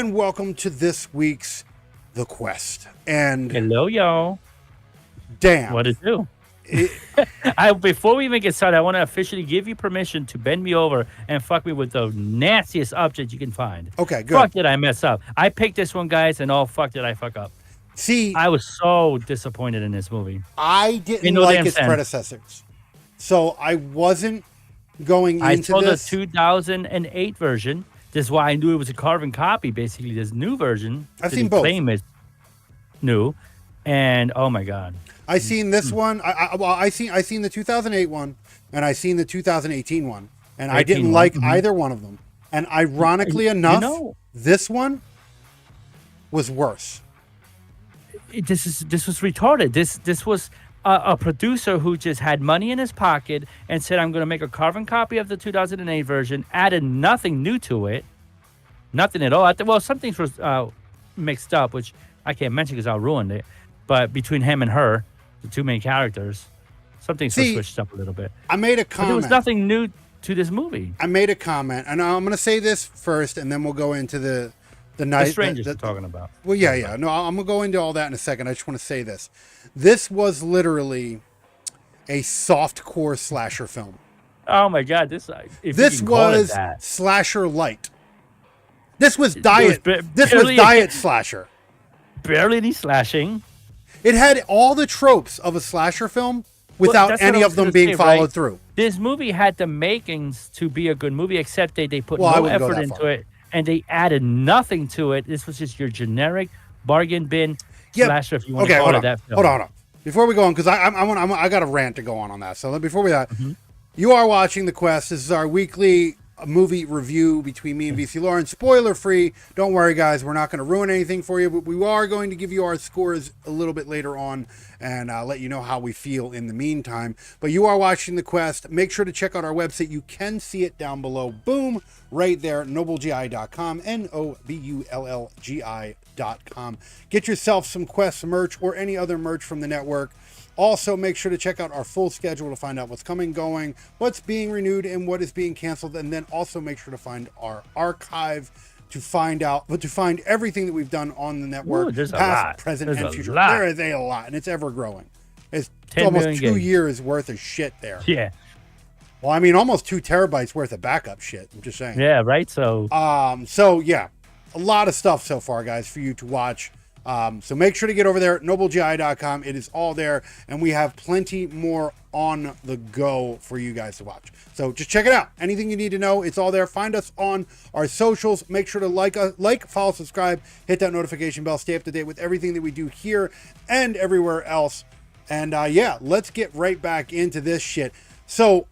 and welcome to this week's The Quest. And Hello, y'all. damn, What it do? Before we even get started, I want to officially give you permission to bend me over and fuck me with the nastiest object you can find. Okay, good. Fuck did I mess up. I picked this one, guys, and fuck did I fuck up. See, I was so disappointed in this movie. I didn't In no like damn its sense. predecessors, so I wasn't going I into saw this. the 2008 version. This is why I knew it was a carbon copy, basically, this new version. I've that seen they both. claim is new. And, oh, my God. I seen this one. I seen the 2008 one, and I seen the 2018 one, and I 18 didn't one, like mhm. either one of them. And ironically enough, this one was worse. This was retarded. This was a producer who just had money in his pocket and said, "I'm going to make a carbon copy of the 2008 version." Added nothing new to it, nothing at all. Well, some things were mixed up, which I can't mention because I'll ruin it. But between him and her, the two main characters, some things were switched up a little bit. I made a But comment. there was nothing new to this movie. I made a comment, and I'm going to say this first, and then we'll go into the night. The strangers are talking about. Well, yeah. No, I'm going to go into all that in a second. I just want to say this. This was literally a softcore slasher film. Oh my God! This This was that. slasher light. This was diet. This was barely- diet slasher. barely any slashing. It had all the tropes of a slasher film without that's what any I of was them gonna being say, followed right? through. This movie had the makings to be a good movie, except they put Well, I no wouldn't go effort that into far. it, and they added nothing to it. This was just your generic bargain bin slasher, if you want to call it that film. Hold on. Before we go on, because I got a rant to go on that. So before we that, Mm-hmm. you are watching The Quest. This is our weekly movie review between me and VC Lauren. Spoiler free. Don't worry, guys. We're not going to ruin anything for you, but we are going to give you our scores a little bit later on and let you know how we feel in the meantime. But you are watching The Quest. Make sure to check out our website. You can see it down below. Boom, right there, nobulgi.com, NOBULLGI.com. Get yourself some Quest merch or any other merch from the network. Also, make sure to check out our full schedule to find out what's coming, going, what's being renewed, and what is being canceled. And then also make sure to find our archive to find everything that we've done on the network, Ooh, there's a past, lot. present, There's and a future. lot. There is a lot, and it's ever growing. It's 10 almost million 2 gigs. years worth of shit there. Yeah, Well, I mean, almost 2 terabytes worth of backup shit. I'm just saying. yeah, right. So So yeah, a lot of stuff so far, guys, for you to watch. So make sure to get over there at nobulgi.com. It is all there, and we have plenty more on the go for you guys to watch. So just check it out. Anything you need to know, it's all there. Find us on our socials. Make sure to like, follow, subscribe, hit that notification bell. Stay up to date with everything that we do here and everywhere else. And yeah, let's get right back into this shit. So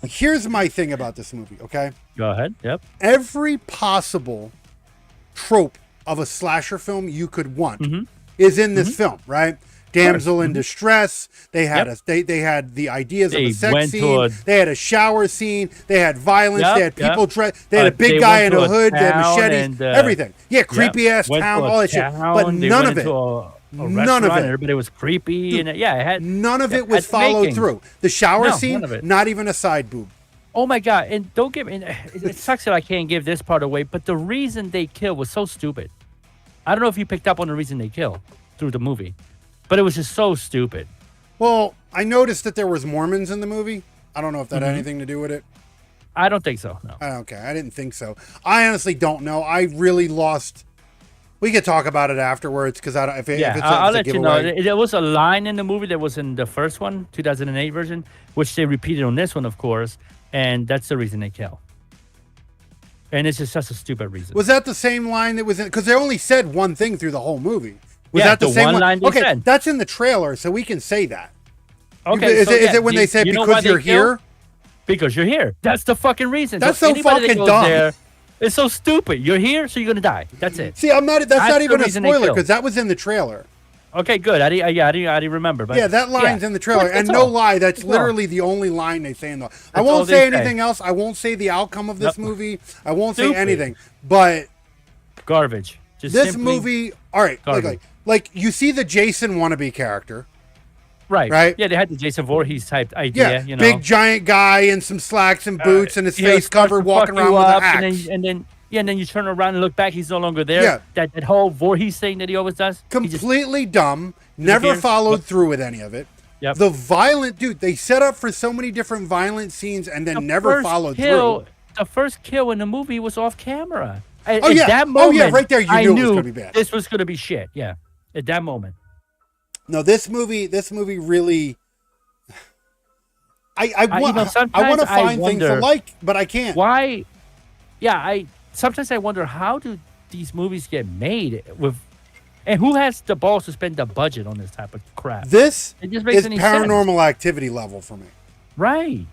here's my thing about this movie, okay? go ahead. Yep. Every possible trope of a slasher film you could want Mm-hmm. is in this film, right? Damsel in Mhm. distress. They had Yep. they had the ideas of They a sex went to scene. They had a shower scene. They had violence. Yep, They had people yep. They had a big They guy in went a to a hood. They had town machetes. and, everything. Yeah, creepy ass Went town. to a All that shit. But town, they none went of it. into a None of restaurant, it. and everybody was creepy, and yeah, it had None of it had was followed makings. through. The shower No, scene, none of it. not even a side boob. Oh my God! And don't give me. It sucks that I can't give this part away, but the reason they kill was so stupid. I don't know if you picked up on the reason they kill through the movie, but it was just so stupid. Well, I noticed that there was Mormons in the movie. I don't know if that Mm-hmm. had anything to do with it. I don't think so. No. Okay, I didn't think so. I honestly don't know. I really lost. We could talk about it afterwards because I don't. If Yeah, it's I'll a let you know. giveaway. There was a line in the movie that was in the first one, 2008 version, which they repeated on this one, of course, and that's the reason they kill. And it's just such a stupid reason. Was that the same line that was in? Because they only said one thing through the whole movie. Was Yeah, that the the same one line they Okay, said. that's in the trailer, so we can say that. Okay, Is so it yeah, when they said you know because why they you're kill? here? Because you're here. That's the fucking reason. That's so anybody that fucking goes dumb. There, it's so stupid. You're here, so you're gonna die. That's it. See, I'm not. That's That's not the even a reason they spoiler kill. because that was in the trailer. Okay, good. I didn't remember. But Yeah, that line's in the trailer, That's and no all. lie, that's That's all. literally the only line they say in the. I That's all won't they say say. anything else. I won't say the outcome of this Nope. movie. I won't say Stupid. anything. But Garbage. Just this simply- movie, all right, garbage. like you see the Jason wannabe character, right? right? Yeah, they had the Jason Voorhees type idea. yeah, You know, big giant guy in some slacks and boots and his you know, face starts covered, to walking fuck around you with an up, axe. and then Yeah, and then you turn around and look back, he's no longer there. Yeah. That whole Voorhees thing that he always does. He just- Completely dumb. Never disappears. followed Yep. through with any of it. Yep. The violent dude, they set up for so many different violent scenes and then never first followed kill, through. The first kill in the movie was off camera. Oh, At yeah. that Oh, moment, yeah, right there, you I knew it was gonna be bad. This was going to be shit. Yeah, at that moment. No, this movie really. I want to sometimes I find things to wonder like, but I can't. Why? Yeah, sometimes I wonder, how do these movies get made with, and who has the balls to spend the budget on this type of crap? This It just makes is any sense. Paranormal Activity level for me. Right.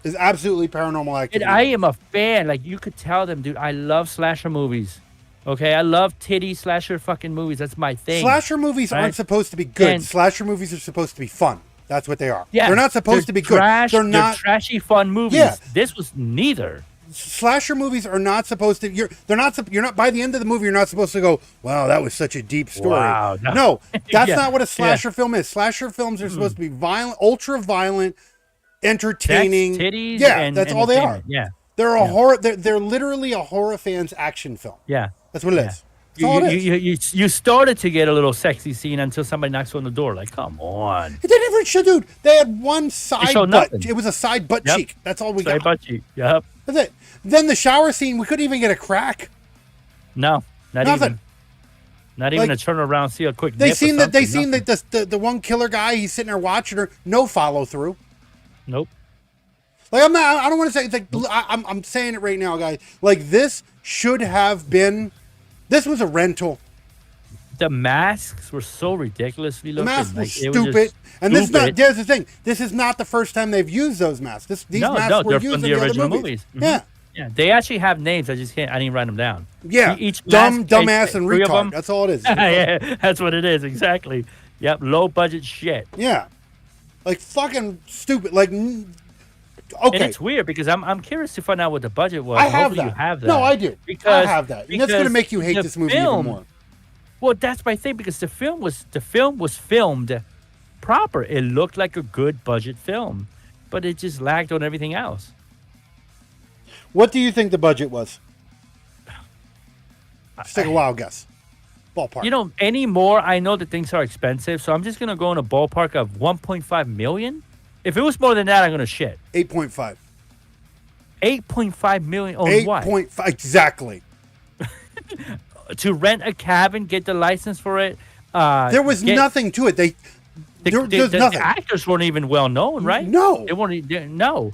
It's absolutely Paranormal And Activity. I am a fan. Like, you could tell them, dude, I love slasher movies. Okay, I love titty slasher fucking movies. That's my thing. Slasher movies aren't Right? supposed to be good. And- Slasher movies are supposed to be fun. That's what they are. Yeah, They're not supposed to be good. They're not. trashy fun movies. Yeah. This was neither. Slasher movies are not supposed to. You're not. By the end of the movie, you're not supposed to go, "Wow, that was such a deep story." Wow, no. No, that's Yeah, not what a yeah. slasher film is. Slasher films are supposed to be violent, ultra violent, entertaining. Sex, titties, yeah, and that's all they are. entertainment. Yeah, They're a horror. They're literally a horror fan's action film. yeah. That's what it is. Yeah. That's all it is. You started to get a little sexy scene until somebody knocks on the door. Like, come on. It didn't even show, dude. They had one side showed butt. nothing. It was a side butt Yep. cheek. That's all we Sorry got. about you. Yep. That's it. Then the shower scene, we couldn't even get a crack. No, not Nothing. even. Not even Like, to turn around, see a quick. They nip or seen that. They something. seen Nothing. that the one killer guy. He's sitting there watching her. No follow through. Nope. Like, I'm not. I don't want to say. It's like I'm saying it right now, guys. Like, this should have been. This was a rental. The masks were so ridiculously The looking. mask was Like, they were just stupid. And this is not. stupid. There's the thing. This is not the first time they've used those masks. These masks were they're used from in the the original other movies. movies. Mhm. Yeah. Yeah, they actually have names. I just can't. I didn't write them down. Yeah. Each Dumb, mask, dumbass, and three of retard. them. That's all it is. Yeah, that's what it is. Exactly. Yep. Low budget shit. Yeah. Like, fucking stupid. Like, And okay. it's weird because I'm curious to find out what the budget was. I have Hopefully that. You have that. No, I do. Because I have that. And that's going to make you hate the this movie film- even more. Well, that's my thing, because the film was filmed proper. It looked like a good budget film, but it just lagged on everything else. What do you think the budget was? Just take a wild guess. Ballpark. You know, anymore, I know that things are expensive, so I'm just gonna go in a ballpark of 1.5 million. If it was more than that, I'm gonna shit. 8.5. 8.5 million on what? 8.5. Exactly. To rent a cabin, get the license for it. There was nothing to it. There's The nothing. actors weren't even well known, right? No. They weren't. No.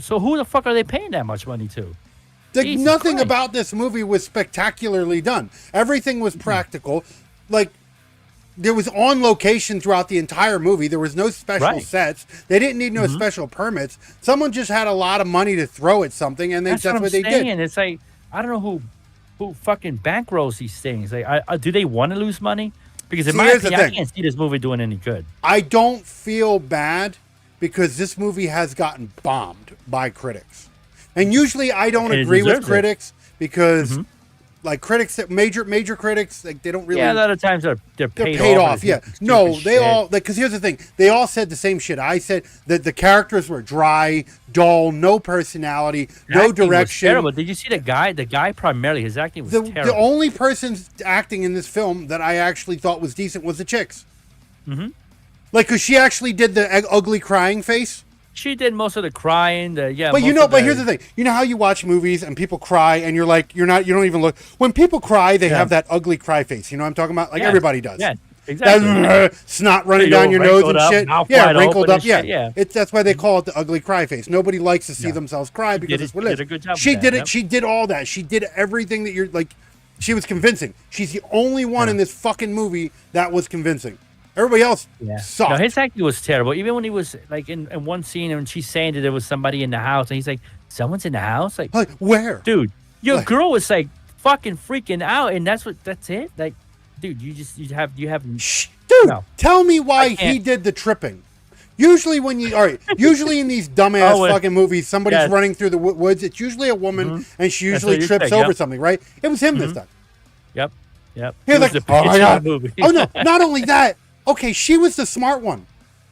So who the fuck are they paying that much money to? Like, Jesus nothing Christ. about this movie was spectacularly done. Everything was practical. Like, there was on location throughout the entire movie. There was no special Right. sets. They didn't need no special permits. Someone just had a lot of money to throw at something, and that's what what they I'm saying. did. It's like, I don't know who fucking bankrolls these things. Like, do they want to lose money? Because in See, my here's the opinion, I thing. can't see this movie doing any good. I don't feel bad because this movie has gotten bombed by critics. And usually I don't And it agree with deserves it. critics because like critics that major critics, like, they don't really Yeah, a lot of times they're they're paid, paid off. off. Yeah. No, they all, because here's the thing. They all said the same shit. I said that the characters were dry, dull, no personality, no direction. Terrible. Did you see the guy? The guy primarily, his acting was The terrible. only person acting in this film that I actually thought was decent was the chicks. Mm-hmm. Like, because she actually did the ugly crying face. She did most of the crying. But most here's the thing. You know how you watch movies and people cry and you're like, you don't even look. When people cry, they have that ugly cry face. You know what I'm talking about? Like, everybody does. Yeah, exactly. That snot running You're down your nose wrinkled and up, shit. mouth Yeah, wide wrinkled open up. and Yeah. shit, yeah. That's why they call it the ugly cry face. Nobody likes to see themselves cry because did it's it- what it is. did a good job with She that, did it. yep. She did all that. She did everything that you're like. She was convincing. She's the only one in this fucking movie that was convincing. Everybody else sucked. No, his acting was terrible. Even when he was like in one scene and she's saying that there was somebody in the house, and he's like, "Someone's in the house." Like, where? dude, your Like- girl was like fucking freaking out, and that's it. Like, dude, you have. Shh, dude, No. tell me why can't. he did the tripping. Usually usually in these dumbass Oh, fucking movies, somebody's yes. running through the woods. It's usually a woman, and she That's usually what you trips think, over yep. something, right? It was him this time. Yep. He was was like, the oh my bitch god. in the movie. Oh no, not only that. Okay, she was the smart one.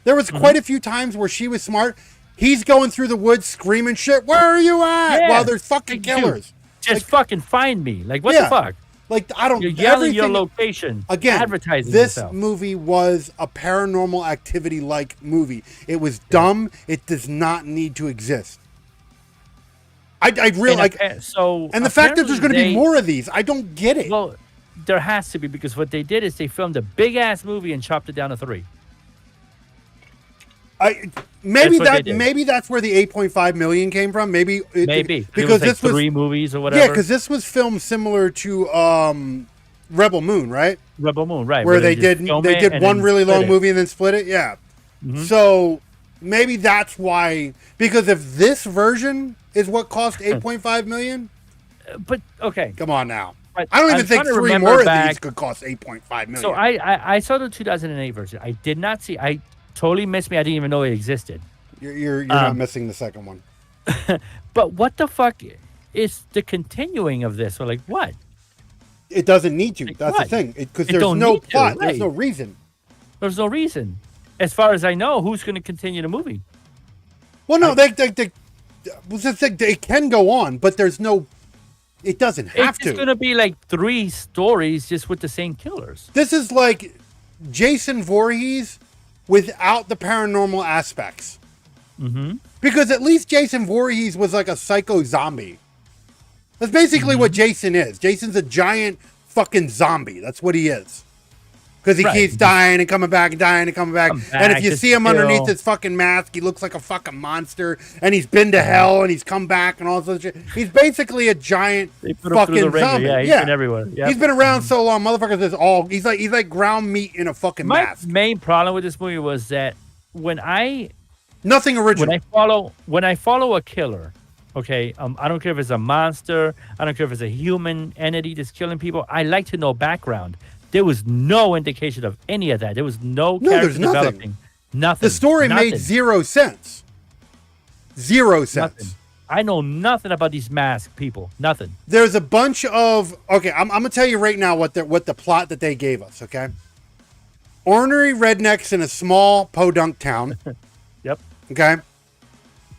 There was Mm-hmm. quite a few times where she was smart. He's going through the woods screaming shit. Where are you at? Yeah. While there's fucking Dude, killers. Just fucking find me. Like, what Yeah. the fuck? Like, I don't. You're yelling your everything- location. Again, advertising this yourself. movie was a Paranormal Activity like movie. It was dumb. It does not need to exist. I really And like. so, And the fact that there's going to be apparently more of these, I don't get it. Well, there has to be, because what they did is they filmed a big ass movie and chopped it down to 3. Maybe That's what they did. maybe that's where the 8.5 million came from. Maybe Maybe because like this was 3 movies or whatever. yeah, because this was filmed similar to Rebel Moon, right? Rebel Moon, right? Where they just did film they it did and one then really split long it. movie and then split it. Yeah. Mhm. So maybe that's why. Because if this version is what cost 8.5 million, But okay, come on now. but I don't even I'm think trying to 3 remember more of back- these could cost 8.5 million. So I saw the 2008 version. I did not see. I totally missed me. I didn't even know it existed. You're not missing the second one. But what the fuck is the continuing of this? Or like what? It doesn't need to. Like That's what? the thing. Because It there's don't no need to, plot. There's right. no reason. There's no reason. As far as I know, who's going to continue the movie? Well, no, they it can go on, but there's no. It doesn't have It's just to. going to be like 3 stories just with the same killers. This is like Jason Voorhees without the paranormal aspects. Mm-hmm. Because at least Jason Voorhees was like a psycho zombie. That's basically Mm-hmm. what Jason is. Jason's a giant fucking zombie. That's what he is. Because he Right. keeps dying and coming back and dying and coming back. Come And if back, you just see him underneath kill. his fucking mask, he looks like a fucking monster. And he's been to hell and he's come back and all this other shit. He's basically a giant They put him through the fucking ringer. zombie. Yeah, he's been everywhere. Yep. He's been around so long, motherfuckers. Is all he's like ground meat in a fucking My mask. main problem with this movie was that when I Nothing original. when I follow a killer, okay, I don't care if it's a monster, I don't care if it's a human entity that's killing people. I like to know background. There was no indication of any of that. There was no No, character there's nothing. developing. Nothing. The story Nothing. made 0 sense. 0 sense. Nothing. I know nothing about these masked people. Nothing. There's a bunch of okay. I'm gonna tell you right now what the plot that they gave us. Okay, ornery rednecks in a small podunk town. Yep. Okay,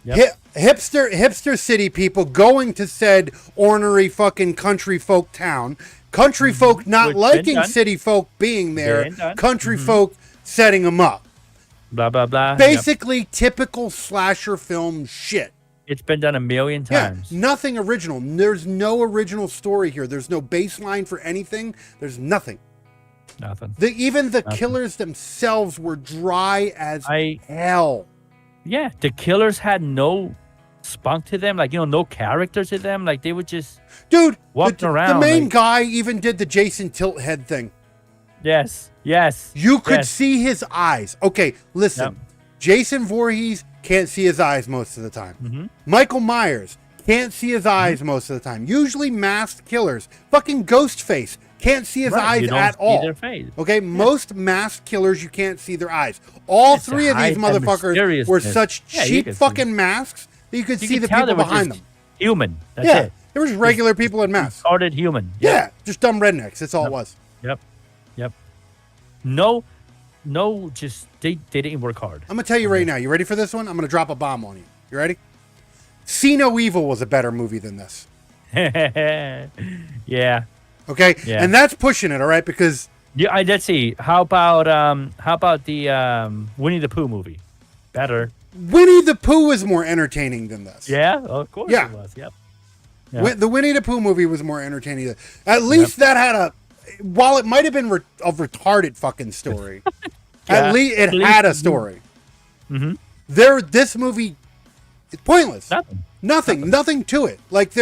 Yep. hipster city people going to said ornery fucking country folk town. Country folk not Which been liking done. city folk being there. Been done. Country folk setting them up. Blah blah blah. Yep. Basically, typical slasher film shit. It's been done a million times. Yeah, nothing original. There's no original story here. There's no baseline for anything. There's nothing. Nothing. Even the killers themselves were dry as hell. Yeah, the killers had no spunk to them, like, no character to them. Like, they would just Dude, walk the around. main like- guy even did the Jason Tilthead thing. Yes. You could yes. see his eyes. Okay, listen. Yep. Jason Voorhees can't see his eyes most of the time. Mm-hmm. Michael Myers can't see his eyes most of the time. Usually masked killers. Fucking Ghostface can't see his Right, eyes you don't at see all. their face. Okay, most masked killers you can't see their eyes. All It's to 3 of these hide that motherfuckers were mysteriousness. such Yeah, you cheap can see. fucking masks that you could You see could the tell people they were behind just them. human. That's Yeah, it. they were just regular people in masks. Retarded human. Yeah, just dumb rednecks. That's all it was. Yep. No, just they didn't work hard. I'm gonna tell you right now. You ready for this one? I'm gonna drop a bomb on you. You ready? See No Evil was a better movie than this. Yeah. Okay, Yeah. and that's pushing it. All right, because Yeah, let's see. How about the Winnie the Pooh movie? Better. Winnie the Pooh was more entertaining than this. Yeah, of course Yeah. it was. Yep. Yeah. The Winnie the Pooh movie was more entertaining. At least that had a, while it might have been a retarded fucking story, Yeah, at least it at least- had a story. Mm-hmm. This movie, it's pointless. Nothing. Nothing to it. Like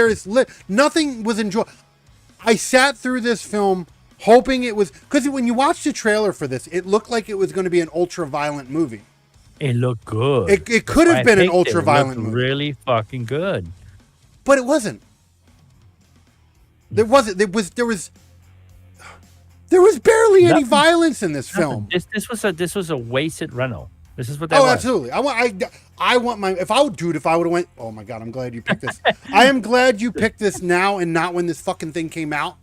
nothing was enjoyable. I sat through this film hoping it was, because when you watch the trailer for this, it looked like it was going to be an ultra violent movie. It looked good. It could have I been an think it ultra violent looked movie, really fucking good. but it wasn't. There wasn't. There was barely any Nothing. violence in this film. This was a wasted rental. This is what that Oh, was. absolutely. I want my, if I would have went, oh my God, I'm glad you picked this. I am glad you picked this now and not when this fucking thing came out.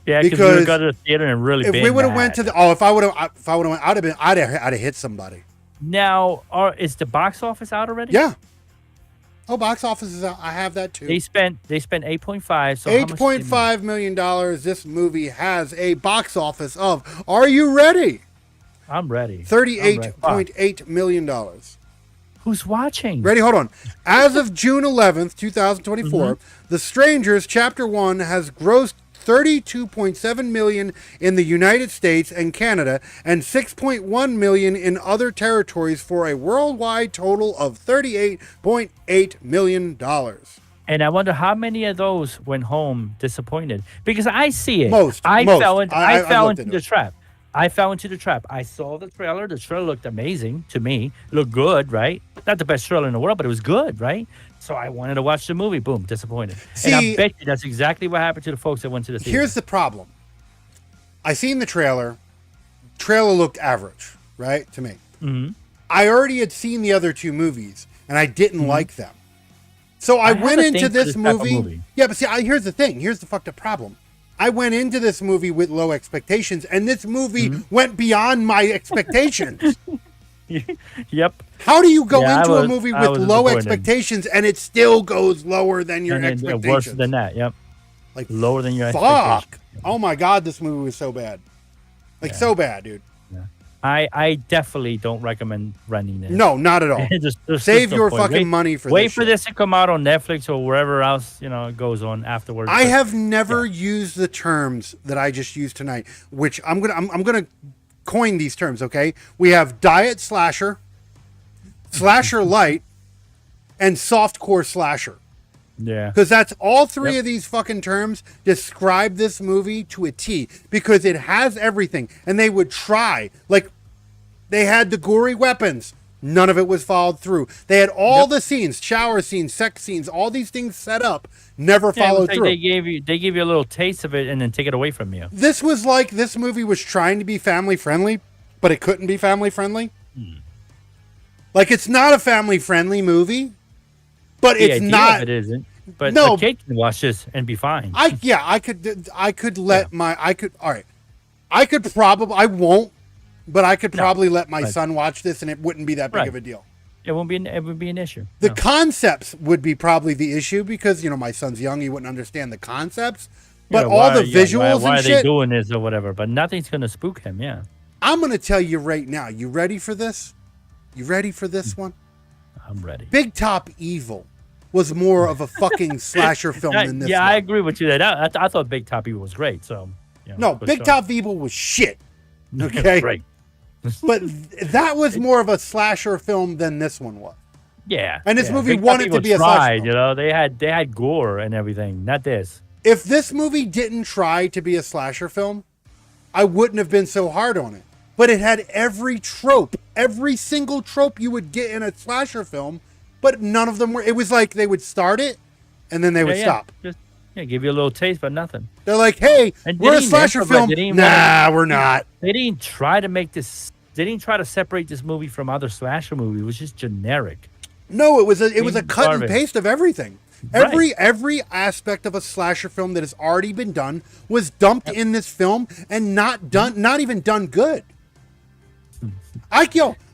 Yeah, because we would have gone to the theater and really If been we would have went mad. to the, if I would have went, I'd have hit somebody. Now, is the box office out already? Yeah. Oh, box office is out. I have that too. They spent 8.5. So $8.5 million. This movie has a box office of, are you ready? I'm ready. $38.8 million. Who's watching? Ready? Hold on. As of June 11th, 2024, The Strangers Chapter 1 has grossed $32.7 million in the United States and Canada and $6.1 million in other territories for a worldwide total of $38.8 million. And I wonder how many of those went home disappointed, because I see it. Most. I fell into looked into the it. trap. I fell into the trap. I saw the trailer. The trailer looked amazing to me. It looked good, right? Not the best trailer in the world, but it was good, right? So I wanted to watch the movie. Boom, disappointed. And I bet you that's exactly what happened to the folks that went to the theater. Here's the problem. I seen the trailer. Trailer looked average, right, to me. Mm-hmm. I already had seen the other two movies, and I didn't like them. So I have went a into thing for this this type of movie. movie. Yeah, but see, here's the thing. Here's the fucked up problem. I went into this movie with low expectations, and this movie went beyond my expectations. Yep. How do you go Yeah, into I a was- movie I with was low disappointed. expectations and it still goes lower than your And then, expectations? worse than that. Yep. Like, Lower than your fuck. expectations. Oh my god, this movie was so bad. Like, so bad, dude. I definitely don't recommend renting this. No, not at all. There's Save no your point. fucking money for Wait this for shit. this to come out on Netflix or wherever else it goes on afterwards. I But have never used the terms that I just used tonight, which I'm gonna coin these terms. Okay, we have diet slasher, slasher light, and softcore slasher. Yeah. Because that's all three Yep. of these fucking terms describe this movie to a T, because it has everything. And they would try, like, they had the gory weapons. None of it was followed through. They had all the scenes, shower scenes, sex scenes, all these things set up, never Yeah, followed it's like through. they give you a little taste of it and then take it away from you. This was like, this movie was trying to be family friendly, but it couldn't be family friendly. Like, it's not a family friendly movie, but The it's idea not. of it isn't. But No. a kid can watch this and be fine. I could let my all right. I could probably, I won't, but I could probably let my but- son watch this and it wouldn't be that big Right. of a deal. It would be an issue. The No. concepts would be probably the issue, because my son's young, he wouldn't understand the concepts. But Yeah, all why- the yeah, visuals why and are they shit, doing this or whatever? But nothing's gonna spook him. Yeah, I'm gonna tell you right now. You ready for this? You ready for this one? I'm ready. Big Top Evil was more of a fucking slasher film than this. Yeah, one. I agree with you. I thought Big Top Evil was great. So No, for Big sure. Top Evil was shit. Okay, Great. but that was more of a slasher film than this one was. Yeah. And this yeah. movie Big Top wanted to Evil be a slasher tried, film. They had gore and everything. Not this. If this movie didn't try to be a slasher film, I wouldn't have been so hard on it. But it had every trope, every single trope you would get in a slasher film, but none of them were. It was like they would start it and then they would stop. Just give you a little taste, but nothing. They're like, hey, And we're a didn't slasher improvise, film. didn't Nah, we're not. They didn't try to make this. They didn't try to separate this movie from other slasher movies. It was just generic. No, it was a cut and Garbage. paste of everything. Right. Every aspect of a slasher film that has already been done was dumped in this film and not even done good.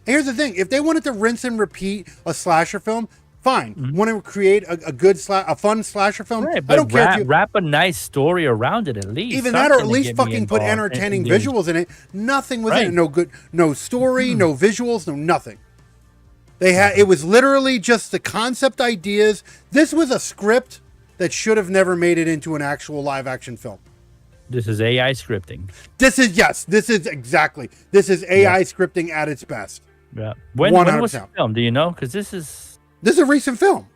Here's the thing: if they wanted to rinse and repeat a slasher film, fine. Want to create a fun slasher film? Right, I but don't care if you wrap a nice story around it at least. even that, or at something to least get me fucking put involved entertaining and engaged. visuals in it. Nothing was in Right. it. No story, no visuals, no nothing. It was literally just the concept ideas. This was a script that should have never made it into an actual live action film. This is AI scripting. This is AI scripting at its best. Yeah. When was 100%. it filmed? Do you know? Because this is This is a recent film.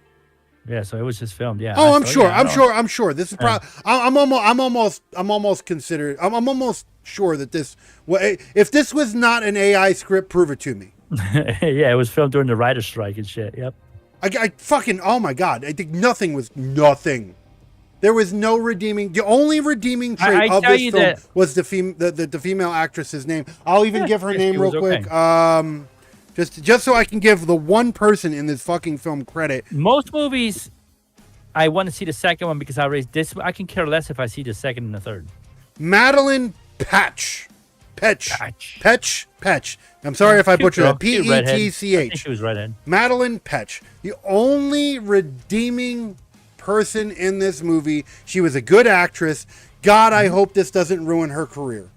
so it was just filmed. Yeah. Oh, I'm So, sure. yeah, I know. I'm sure. This is probably. I'm almost sure that this. Well, if this was not an AI script, prove it to me. Yeah, it was filmed during the writer's strike and shit. Yep. I fucking. Oh my god! I think nothing. There was no redeeming. The only redeeming trait I of tell this you film that- was the female actress's name. I'll even give her yeah, name she real was quick. okay. Just so I can give the one person in this fucking film credit. Most movies, I want to see the second one because I can care less if I see the second and the third. Madeline Patch. Petch. Petch. I'm sorry if I Cute butchered girl. that. Cute redhead. I think Petch. she was redhead. Madeline Petch, the only redeeming person in this movie. She was a good actress. God, I hope this doesn't ruin her career.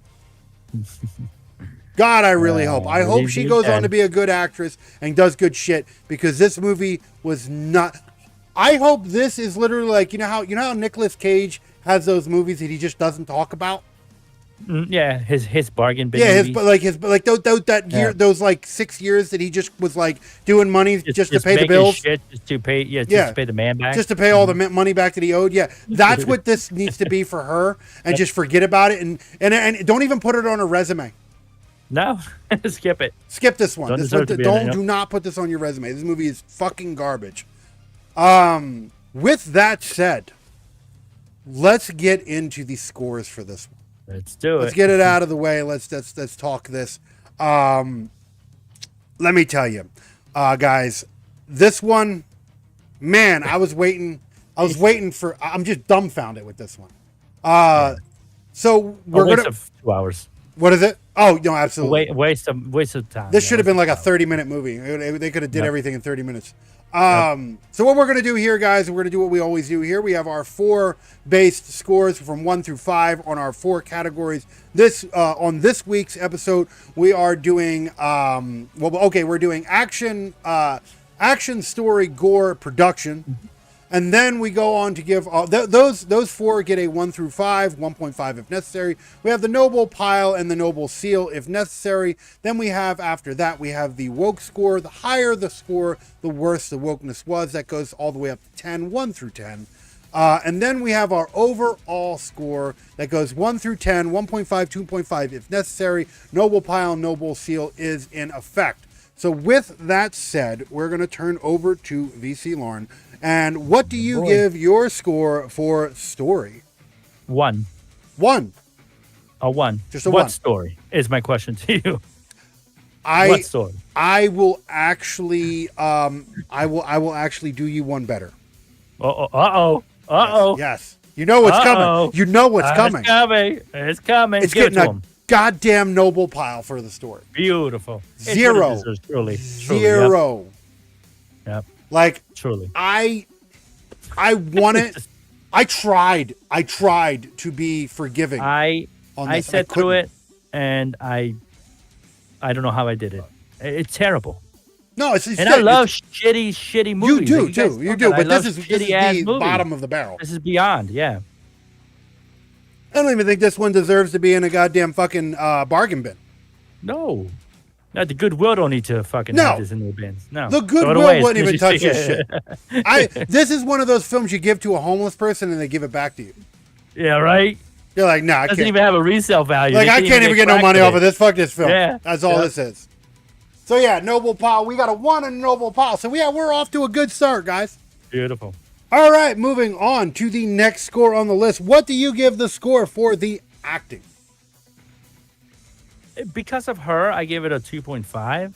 God, I really hope. I hope she goes on to be a good actress and does good shit, because this movie was not. I hope this is literally like, you know how Nicolas Cage has those movies that he just doesn't talk about. Yeah, his bargain bin. Yeah, movies. those like 6 years that he just was like doing money just to pay the making bills. shit, just to pay the man back. Just to pay all the money back that he owed. Yeah, that's what this needs to be for her, and just forget about it, and don't even put it on her resume. No, skip it. Skip this one. Do not put this on your resume. This movie is fucking garbage. With that said, let's get into the scores for this one. Let's do it. Let's get it out of the way. Let's talk this. Let me tell you, guys, this one, man, I was waiting for. I'm just dumbfounded with this one. So we're waste gonna of 2 hours. What is it? Oh no, absolutely. Waste of time. This should have been like a 30-minute movie. They could have did everything in 30 minutes. So what we're going to do here, guys, we're going to do what we always do here. We have our 4 based scores from 1 through 5 on our 4 categories. On this week's episode, we are doing we're doing action, story, gore, production. And then we go on to give those 4 get a 1 through 5, 1.5 if necessary. We have the noble pile and the noble seal if necessary. Then we have, after that, we have the woke score. The higher the score, the worse the wokeness was. That goes all the way up to 10, 1 through 10. And then we have our overall score that goes 1 through 10, 1.5, 2.5 if necessary. Noble pile, noble seal is in effect. So with that said, we're going to turn over to VC Lauren. And what do you give your score for story? 1. 1. A 1. Just a what 1. Story is my question to you. What story? I will actually I will actually do you one better. Yes. You know what's coming. You know what's coming. It's coming. It's getting a goddamn noble pile for the story. Beautiful. 0. Truly. 0. Yep. Like, truly. I want it. I tried to be forgiving. I sat through it, and I don't know how I did it. It's terrible. No, I love shitty movies. You do too. You do, but this is the bottom of the barrel. This is beyond. Yeah. I don't even think this one deserves to be in a goddamn fucking bargain bin. No. No, the Goodwill don't need to fucking have this in their bins. No. The Goodwill wouldn't even touch this shit. This is one of those films you give to a homeless person and they give it back to you. Yeah, right? You're like, nah, I can't. Doesn't even have a resale value. Like, I can't even get no money off of this. Fuck this film. Yeah. That's all this is. So, yeah, Noble Pile. We got a 1 in Noble Pile. So, yeah, we're off to a good start, guys. Beautiful. All right, moving on to the next score on the list. What do you give the score for the acting? Because of her, I gave it a 2.5.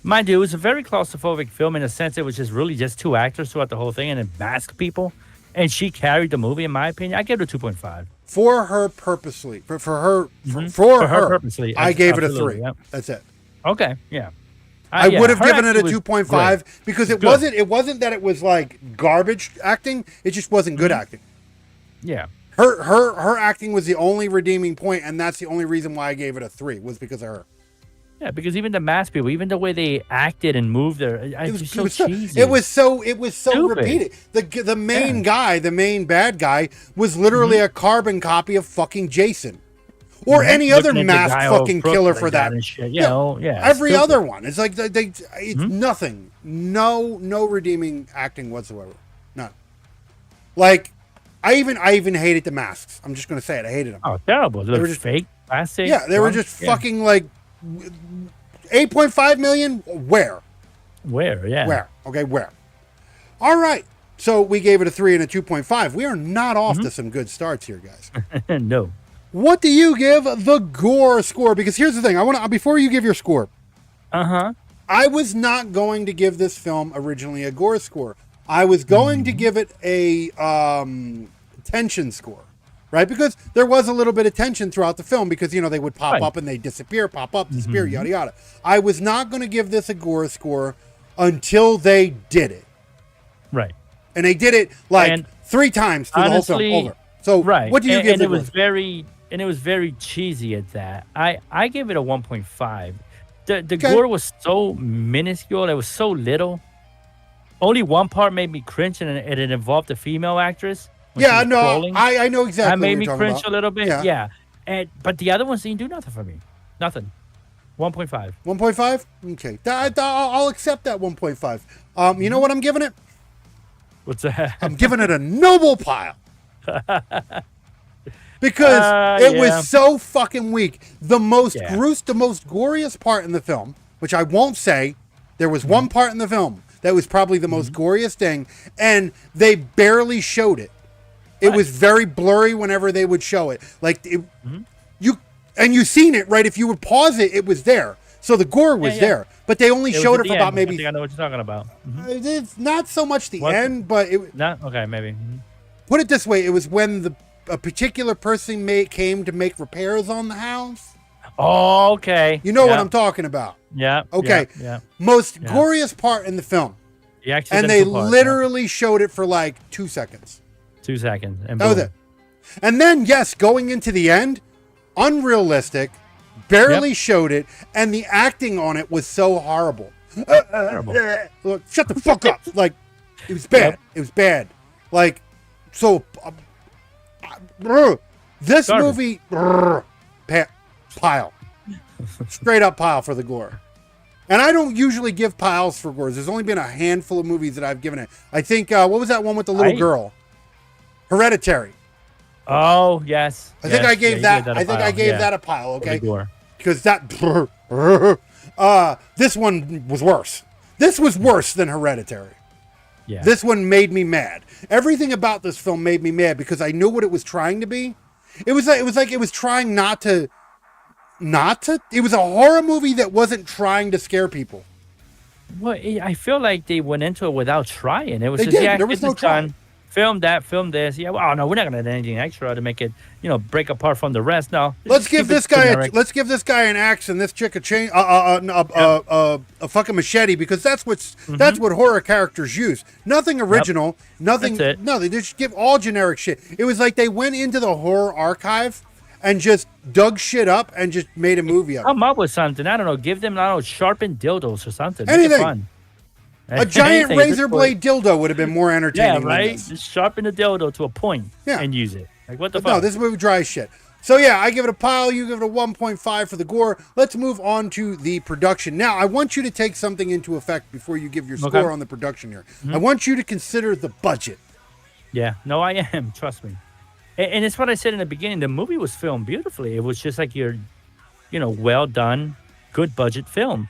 Mind you, it was a very claustrophobic film in a sense. It was just 2 actors throughout the whole thing and it masked people. And she carried the movie, in my opinion. I gave it a 2.5. For her purposely. For her purposely. I gave it a 3. Yep. That's it. Okay, yeah. I would have given it a 2.5 because it wasn't that it was like garbage acting. It just wasn't good acting. Yeah. Her acting was the only redeeming point, and that's the only reason why I gave it a 3 was because of her. Yeah, because even the masked people, even the way they acted and moved it was so cheesy. It was so repeated. The main guy, the main bad guy, was literally a carbon copy of fucking Jason. Or any other masked fucking killer for that. Every other one. It's like it's nothing. No redeeming acting whatsoever. None. Like, I even hated the masks. I'm just gonna say it. I hated them. Oh, terrible. They were just fake plastic. Yeah, they were just fucking like 8.5 million. Where? Yeah. Where? Okay, where? All right. So we gave it a 3 and a 2.5. We are not off to some good starts here, guys. No. What do you give the gore score? Because here's the thing. I want to, before you give your score. I was not going to give this film originally a gore score. I was going to give it a tension score. right? Because there was a little bit of tension throughout the film because, you know, they would pop Right. up and they disappear, pop up, disappear, yada, yada. I was not going to give this a gore score until they did it. Right. And they did it like And 3 times through the whole film. honestly, Over. So Right. what do you and, give and the it was gore? very cheesy at that. I gave it a 1.5. The Okay. gore was so minuscule. It was so little. Only one part made me cringe, and it involved a female actress. when she Yeah, was no, crawling. I know exactly That made what me you're talking cringe about. a little bit. Yeah. Yeah. But the other ones didn't do nothing for me. Nothing. 1.5. 1.5? Okay. I'll accept that 1.5. You know what I'm giving it? What's that? I'm giving it a noble pile. Because it yeah. was so fucking weak. The most Yeah. the most glorious part in the film, which I won't say, there was one part in the film that was probably the most glorious thing, and they barely showed it. It Right. was very blurry whenever they would show it. Like you seen it, right? If you would pause it, it was there. So the gore was yeah. there, but they only It was showed at it the for about end. maybe. I think I know what you're talking about. It's not so much the Was it? end, but No? Okay, maybe. put it this way: it was when a particular person came to make repairs on the house. Oh, okay. You know what Yeah. I'm talking about. Yeah. Okay. Yeah. Most Yeah. glorious part in the film, The and they accidental part, yeah. literally showed it for like 2 seconds. 2 seconds. And That was boom. it. And then, yes, going into the end, unrealistic, barely showed it, and the acting on it was so horrible. Terrible. Look, shut the fuck up. Like, it was bad. Yep. It was bad. Like, so, this Garbage. movie, pile. Straight up pile for the gore. And I don't usually give piles for gores. There's only been a handful of movies that I've given it. I think, what was that one with the little girl? Hereditary. Oh, yes. I think I gave that. I think I gave that a pile. For the Okay, gore. because that. This one was worse. This was worse than Hereditary. Yeah. This one made me mad. Everything about this film made me mad because I knew what it was trying to be. It was like it was trying not to. It was a horror movie that wasn't trying to scare people. Well, I feel like they went into it without trying. It was They just, did. yeah, There was get no this done. try. Film that, film this. Yeah, well, no, we're not gonna do anything extra to make it, break apart from the rest. No, Let's just give keep it this guy. generic. Let's give this guy an axe and this chick a chain. A fucking machete because that's what horror characters use. Nothing original. Nothing. That's it. No, they just give all generic shit. It was like they went into the horror archive and just dug shit up and just made a movie of it. Come up with something. I don't know. Give them, I don't know, sharpened dildos or something. Make Anything. it fun. A giant Anything at this razor point. blade dildo would have been more Yeah, entertaining. right. Than this. Just sharpen the dildo to a point Yeah. and use it. Like what the No, fuck? this movie dry as shit. So yeah, I give it a pile. You give it a 1.5 for the gore. Let's move on to the production. Now, I want you to take something into effect before you give your score Okay. on the production here. I want you to consider the budget. Yeah, no, I am. Trust me. And it's what I said in the beginning. The movie was filmed beautifully. It was just like your, well done, good budget film.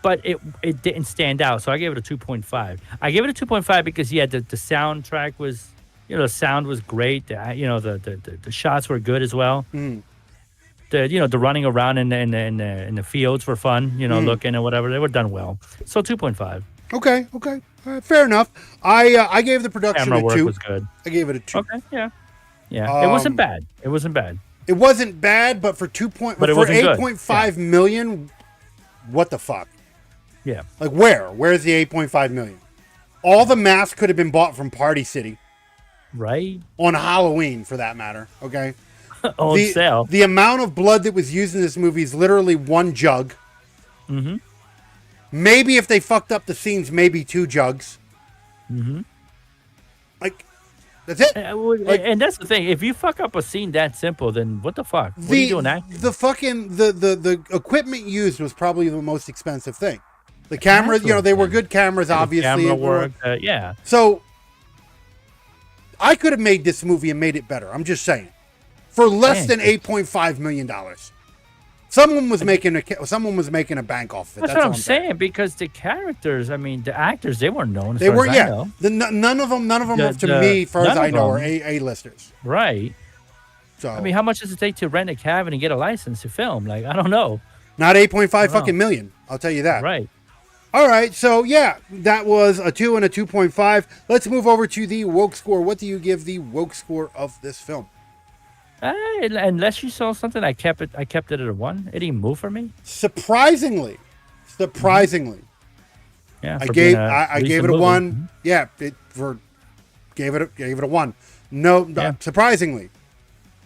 But it didn't stand out, so I gave it a 2.5. I gave it a 2.5 because the soundtrack was, the sound was great. The shots were good as well. The running around in the fields were fun. Looking or whatever, they were done well. So 2.5. Okay. All right, fair enough. I gave the production Camera a work 2. was good. I gave it a 2. Okay, yeah. It wasn't bad. It wasn't bad. It wasn't bad, but for But it for wasn't good. 8.5 million, what the fuck? Yeah. Like where? Where's the 8.5 million? All the masks could have been bought from Party City Right. on Halloween, for that matter. Okay. On sale. The amount of blood that was used in this movie is literally 1 jug. Mm-hmm. Maybe if they fucked up the scenes, maybe 2 jugs. Mm-hmm. Like, that's it. And that's the thing. If you fuck up a scene that simple, then what the fuck? What are you doing acting? The fucking the equipment used was probably the most expensive thing. The cameras, they were good cameras, obviously. Camera work. Yeah. So I could have made this movie and made it better. I'm just saying, for less than $8.5 million. Someone was making a bank off of it. That's what I'm saying. Because the characters, the actors, they weren't known. As They far were, as I know. none of them, to The- me, far as none I of know, are them. A-listers. Right. So How much does it take to rent a cabin and get a license to film? Like, I don't know. not 8.5 Wow. fucking million. I'll tell you that. Right. All right, so yeah, that was a 2 and a 2.5. Let's move over to the woke score. What do you give the woke score of this film? Unless you saw something, I kept it. I kept it at a 1. It didn't move for me. Surprisingly, surprisingly, Yeah, I for being gave I gave recent it a movie. 1. Yeah, gave it a 1. No, Yeah. surprisingly,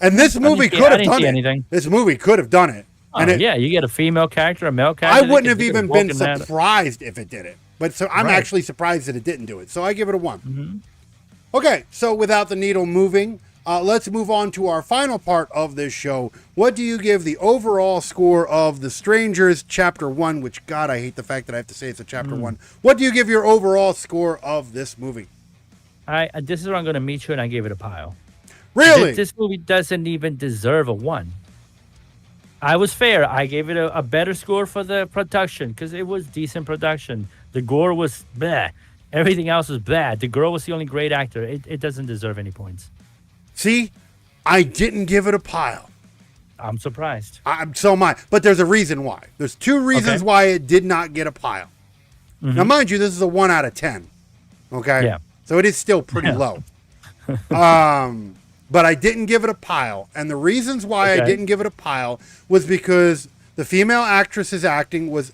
and this I didn't movie see- could I have didn't done see it. anything. This movie could have done it, and Oh, yeah, you get a female character, a male I character. wouldn't have they could even walk been in that. surprised if it did it. But so I'm Right. actually surprised that it didn't do it. So I give it a 1. Mm-hmm. Okay, so without the needle moving, let's move on to our final part of this show. What do you give the overall score of The Strangers Chapter 1? Which, God, I hate the fact that I have to say it's a Chapter 1. What do you give your overall score of this movie? This is where I'm going to meet you, and I gave it a pile. Really? This movie doesn't even deserve a 1. I was fair. I gave it a better score for the production because it was decent production. The gore was blah. Everything else was bad. The girl was the only great actor. It doesn't deserve any points. See, I didn't give it a pile. I'm surprised. So am I. But there's a reason why. There's 2 reasons Okay. why it did not get a pile. Now, mind you, this is a 1 out of 10. Okay? Yeah. So it is still pretty low. But I didn't give it a pile. And the reasons why I Okay. didn't give it a pile was because the female actress's acting was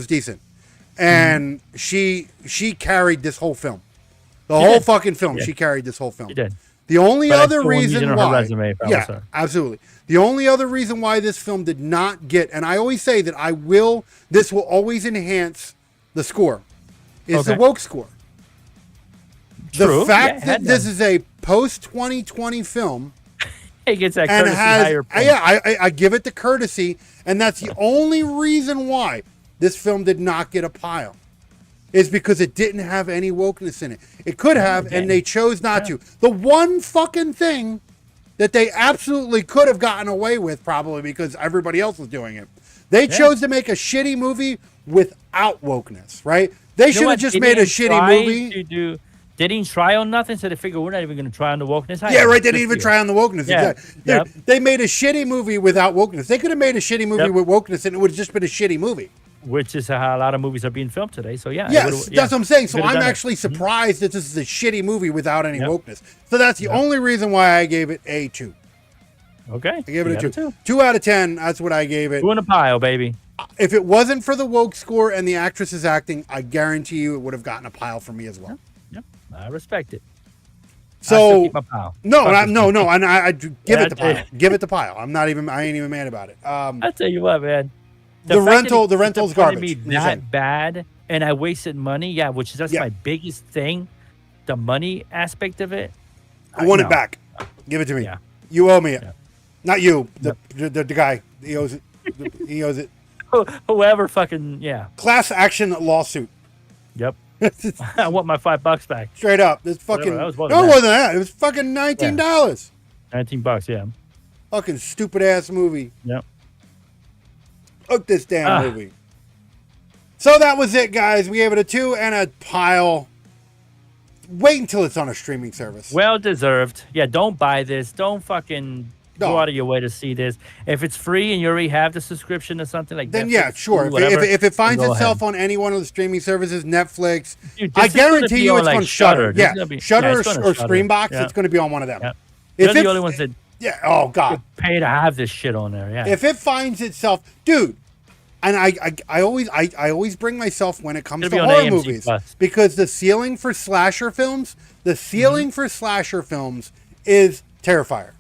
decent. And she carried this whole film. The She whole did. fucking film. She She did. carried this whole film. She did. The only But I other still wouldn't use it reason on her why, resume if I was yeah, her. absolutely. The only other reason why this film did not get, and I always say that this will always enhance the score, is the Okay. woke score. True. The fact Yeah, it that had this to. is a post 2020 film It gets that and courtesy has, higher point. yeah, I give it the courtesy, and that's the only reason why this film did not get a pile. Is because it didn't have any wokeness in it. It could have, and they chose not to. The one fucking thing that they absolutely could have gotten away with, probably because everybody else was doing it, they chose to make a shitty movie without wokeness, right? They You know should have what? just They made a didn't shitty try movie. They didn't try on nothing, so they figured we're not even going to try on the wokeness. Yeah, right. They Good didn't even for try on the wokeness. Yeah. Exactly. Dude, they made a shitty movie without wokeness. They could have made a shitty movie Yep. with wokeness, and it would have just been a shitty movie. you. Which is how a lot of movies are being filmed today. So yeah. it Yes, would've- that's what I'm saying. So could've I'm done it. actually surprised that this is a shitty movie without any Yep. wokeness. So that's the only reason why I gave it a 2. Okay. I gave it You a got 2. 2 out of 10. That's what I gave it. 2 in a pile, baby. If it wasn't for the woke score and the actress's acting, I guarantee you it would have gotten a pile for me as well. Yep. I respect it. I still So keep my pile. no, Fuck no, this. no, and I give Yeah, it the I pile. Give it the pile. I ain't even mad about it. I tell you what, man. The fact that rental- it the rental's disappointed garbage. Me I'm saying. that bad, and I wasted money. Yeah, that's Yeah. my biggest thing. The money aspect of it. I want no. it back. Give it to me. Yeah. You owe me it. Yeah. Not you. The guy. He owes it. He owes it. Whoever fucking Class action lawsuit. Yep. I want my $5 back. Straight up. This fucking. Whatever, that was more No, than it that. wasn't that. It was fucking $19. $19. Yeah. Fucking stupid ass movie. Yep. Fuck this damn movie. So that was it, guys. We gave it a 2 and a pile. Wait until it's on a streaming service. Well deserved. Yeah. Don't buy this. Don't fucking No. go out of your way to see this. If it's free and you already have the subscription or something like that, Then yeah, sure. If it finds itself on any one of the streaming services, Netflix, Dude, I this is gonna guarantee be you on, it's like, on Shudder. Shudder. This Yeah, is gonna be- Shudder yeah, it's going or on Shudder. Screenbox. Yeah. It's going to be on one of them. Yeah. If They're the it- only ones that Yeah. Oh God. pay to have this shit on there. Yeah. If it finds itself, dude, and I always bring myself when it comes It'll to be on horror AMC movies Plus. because the ceiling for slasher films, is Terrifier.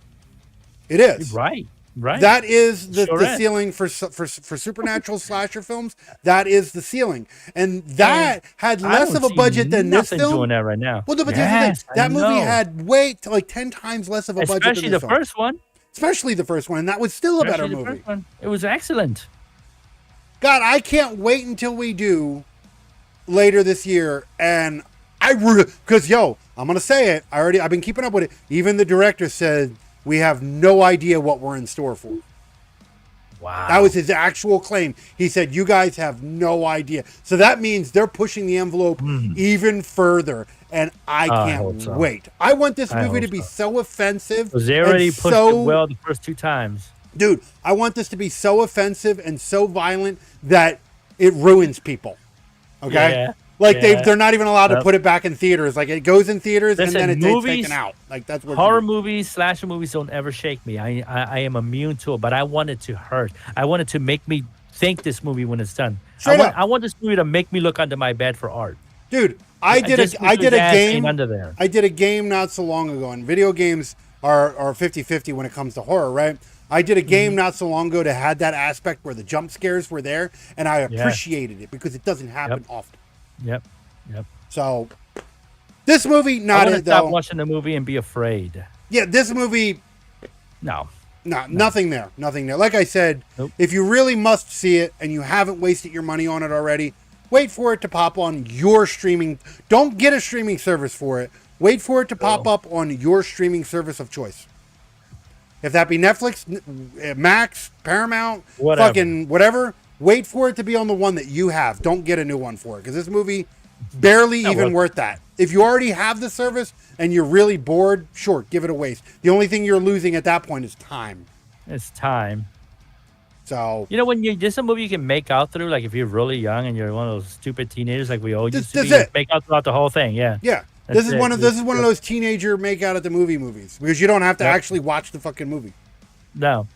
It is. Right. Right. That is the Sure is. ceiling for supernatural slasher films. That is the ceiling, and that had I less don't of a see budget than this nothing film. doing that right now. Well, no, but Yes, that I movie know. had like 10 times less of a budget especially than the this film. first one. Especially the first one, and that was still a better Especially the movie. first one. It was excellent. God, I can't wait until we later this year, and because I'm gonna say it. I've been keeping up with it. Even the director said we have no idea what we're in store for. Wow. That was his actual claim. He said, you guys have no idea. So that means they're pushing the envelope even further. And I I hope can't so. wait. I want this I movie to hope be so. so offensive. Because they already and pushed it well the first 2 times. Dude, I want this to be so offensive and so violent that it ruins people. Okay? Yeah. Like Yeah. they're not even allowed to Yep. put it back in theaters. Like it goes in theaters Listen, and then it's movies- taken out. Like that's what Horror movies, slasher movies don't ever shake me. I am immune to it, but I want it to hurt. I want it to make me think this movie when it's done. Straight up. I want this movie to make me look under my bed for art. Dude, I did Just a because ass ain't game under there. I did a game not so long ago, and video games are 50-50 when it comes to horror, right? I did a game not so long ago that had that aspect where the jump scares were there, and I appreciated it because it doesn't happen often. Yep. So this movie, I not want to it stop though. watching the movie and be afraid. Yeah, this movie, No. nothing there. Nothing there. Like I said, Nope. if you really must see it and you haven't wasted your money on it already, wait for it to pop on your streaming. Don't get a streaming service for it. Wait for it to pop up on your streaming service of choice. If that be Netflix, Max, Paramount, Whatever. fucking whatever, wait for it to be on the one that you have. Don't get a new one for it because this movie barely even worth that. If you already have the service and you're really bored, sure, give it a waste. The only thing you're losing at that point is time. It's time. So You know, when this is a movie you can make out through, like if you're really young and you're one of those stupid teenagers like we all used to This be, is it. make out throughout the whole thing. Yeah. yeah, That's this is it. one of those teenager make out at the movies because you don't have to actually watch the fucking movie. No.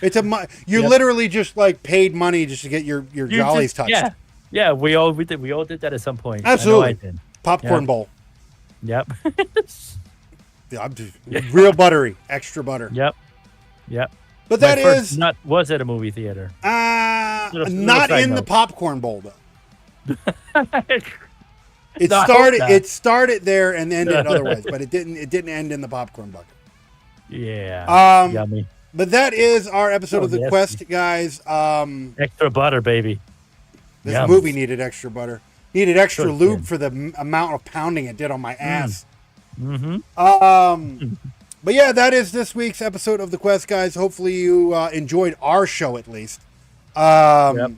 It's you Yep. literally just like paid money just to get your You jollies just- touched. Yeah. Yeah. We all did that at some point. Absolutely. I know I did. Popcorn Yeah. bowl. Yep. Yeah, I'm just, real buttery, extra butter. Yep. But My that first is nut was at a movie theater. Little not side in the note. popcorn bowl though. It No, I hope started. not. It started there and ended otherwise, but it didn't. It didn't end in the popcorn bucket. Yeah. Yummy. But that is our episode Oh, of the yes. Quest, guys. Extra butter, baby. This Yum. movie needed extra butter. Needed extra Sure lube did. for the amount of pounding it did on my ass. Mm-hmm. But yeah, that is this week's episode of the Quest, guys. Hopefully you enjoyed our show at least. Again,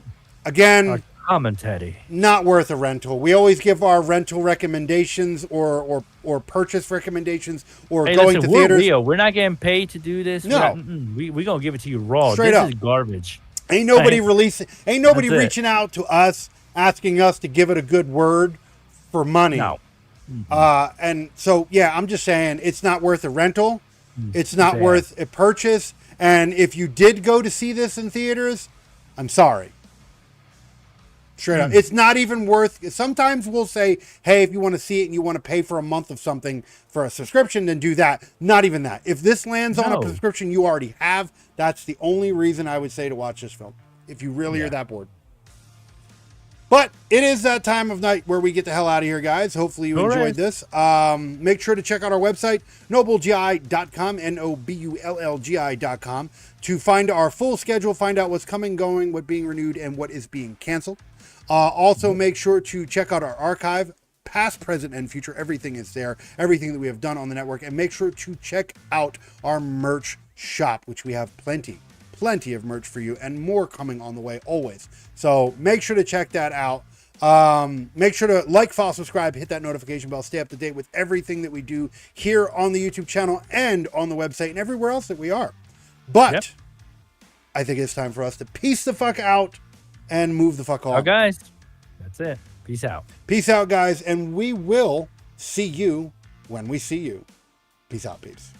Our commentary. not worth a rental. We always give our rental recommendations or purchase recommendations or Hey, going listen, to we're theaters. real. We're not getting paid to do this. No. We're going to give it to you raw. Straight this up. is garbage. Ain't nobody Hey. releasing. Ain't nobody That's it. reaching out to us asking us to give it a good word for money. No. And so yeah, I'm just saying it's not worth a rental. It's not Sad. worth a purchase. And if you did go to see this in theaters, I'm sorry. Straight up. It's not even worth. Sometimes we'll say, hey, if you want to see it and you want to pay for a month of something for a subscription, then do that. Not even that. If this lands on a No. subscription you already have, that's the only reason I would say to watch this film. If you really are that bored. But it is that time of night where we get the hell out of here, guys. Hopefully you All enjoyed right. this. Make sure to check out our website, nobullgi.com, NOBULLGI.com, to find our full schedule, find out what's coming, going, what being renewed, and what is being canceled. Also, make sure to check out our archive, past, present, and future. Everything is there, everything that we have done on the network. And make sure to check out our merch shop, which we have plenty of merch for you and more coming on the way always. So make sure to check that out. Make sure to like, follow, subscribe, hit that notification bell, stay up to date with everything that we do here on the YouTube channel and on the website and everywhere else that we are. But Yep. I think it's time for us to peace the fuck out and move the fuck on. Our guys. That's it. Peace out. Peace out, guys, and we will see you when we see you. Peace out, peeps.